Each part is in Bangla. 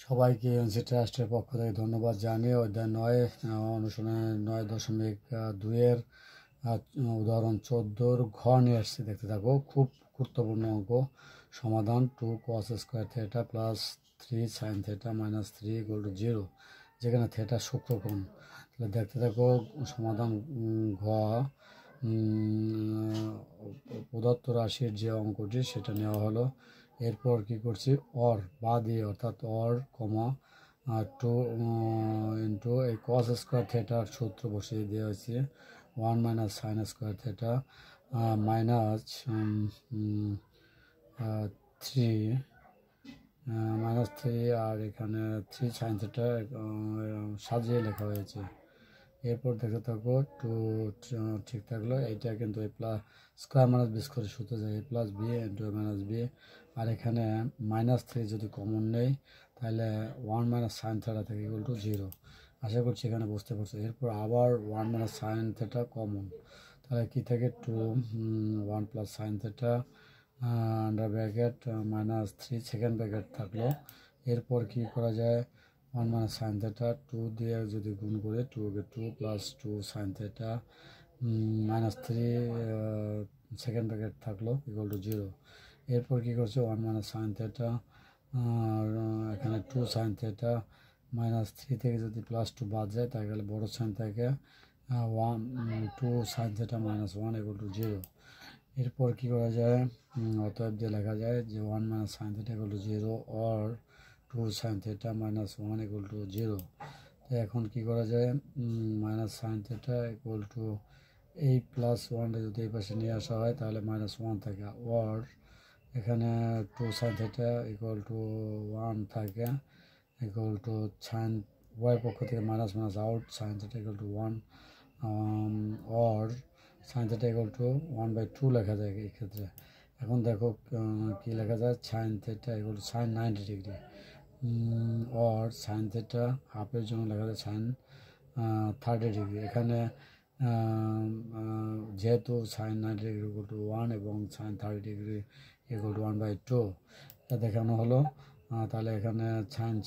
সবাইকে এনসি ট্রাস্টের পক্ষ থেকে ধন্যবাদ জানিয়ে অধ্যায় 9 অনুশীলনের 9.2-এর উদাহরণ 14 ঘ নিয়ে আসছি। দেখতে থাকো, খুব গুরুত্বপূর্ণ অঙ্ক। সমাধান 2 cos square theta plus 3 sin theta minus 3 = 0, যেখানে থিটা সূক্ষ্মকোণ। তাহলে দেখতে থাকো সমাধান। ঘ প্রদত্ত রাশির যে অঙ্কটি সেটা নেওয়া হলো। এরপর কি করছি, অর বা দিয়ে অর্থাৎ অর কমা 2 ইন্টু এই কস স্কোয়ার থিটার সূত্র বসিয়ে দেওয়া হয়েছে 1 minus sine square theta minus 3 আর এখানে 3 সাইন থিটা সাজিয়ে লেখা হয়েছে। এরপর দেখতে থাকো, টু ঠিক থাকলো। এইটা কিন্তু A plus square minus B square সূত্রে যায়, A plus B into A minus B. আর এখানে -3 যদি কমন নেই তাহলে 1 মাইনাস সাইন থিটা থেকে = 0। আশা করছি এখানে বুঝতে পারছো। এরপর আবার 1 মাইনাস সাইন থিটা কমন, তাহলে কি থাকে 2 1 plus sine theta under bracket -3 second bracket থাকলো। এরপর কি করা যায়, 1 মাইনাস সাইন থিটা 2 দিয়ে যদি গুণ করে 2 plus 2 sine theta -3 second bracket থাকলো = 0। এরপর কি করছে, 1 মাইনাস সাইন থিটা আর এখানে 2 সাইন থিটা -3 থেকে যদি +2 বাদ যায় তাহলে বড় সাইন থেকে 2 সাইন থিটা -1 = 0। এরপর কি করা যায়, অতএব দিয়ে লেখা যায় যে 1 minus sine theta = 0 or 2 sine theta -1 = 0। তো এখন কি করা যায়, মাইনাস সাইন থিটা এই +1 যদি এই পাশে নিয়ে আসা হয় তাহলে -1 থাকে, অর এখানে 2 সাইন থিটা =1 থাকে সাইন ওয়াই পক্ষ থেকে minus minus out, sine theta =1 or sine theta =1/2 লেখা যায় এই ক্ষেত্রে। এখন দেখো কি লেখা যায়, sine theta sin 90 degree or sine theta হাফের জন্য লেখা যায় সাইন 30 ডিগ্রি। এখানে যেহেতু সাইন 90 ডিগ্রি =1 এবং সাইন 30 ডিগ্রি =1/2 এটা দেখানো হলো। তাহলে এখানে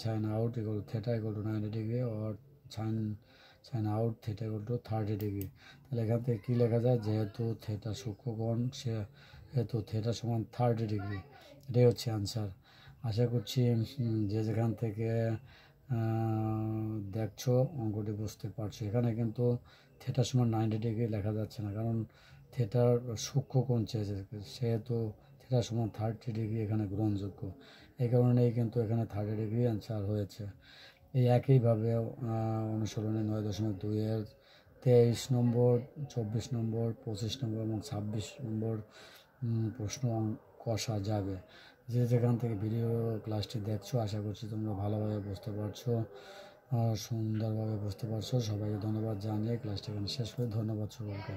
sine out theta =90 degree or sine out theta =30 degree. তাহলে এখান থেকে কী লেখা যায়, যেহেতু থিটা সূক্ষ্মকোণ সেহেতু থিটা সমান 30 ডিগ্রি। এটাই হচ্ছে অ্যান্সার। আশা করছি যে যেখান থেকে দেখছো অঙ্কটি বুঝতে পারছো। এখানে কিন্তু থিটা সমান 90 ডিগ্রি লেখা যাচ্ছে না, কারণ থিটার সূক্ষ্মকোণ চেয়েছে, সেহেতু থিটা সমান 30 ডিগ্রি এখানে গ্রহণযোগ্য। এই কারণেই কিন্তু এখানে 30 ডিগ্রি অ্যান্সার হয়েছে। এই একইভাবে অনুশীলনী 9.2-এর 23 নম্বর, 24 নম্বর, 25 নম্বর এবং 26 নম্বর প্রশ্ন কষা যাবে। যে যেখান থেকে ভিডিও ক্লাসটি দেখছো আশা করছি তোমরা ভালোভাবে বুঝতে পারছো, সুন্দরভাবে বুঝতে পারছো। সবাইকে ধন্যবাদ জানিয়ে ক্লাসটি এখানে শেষ করি। ধন্যবাদ সবাইকে।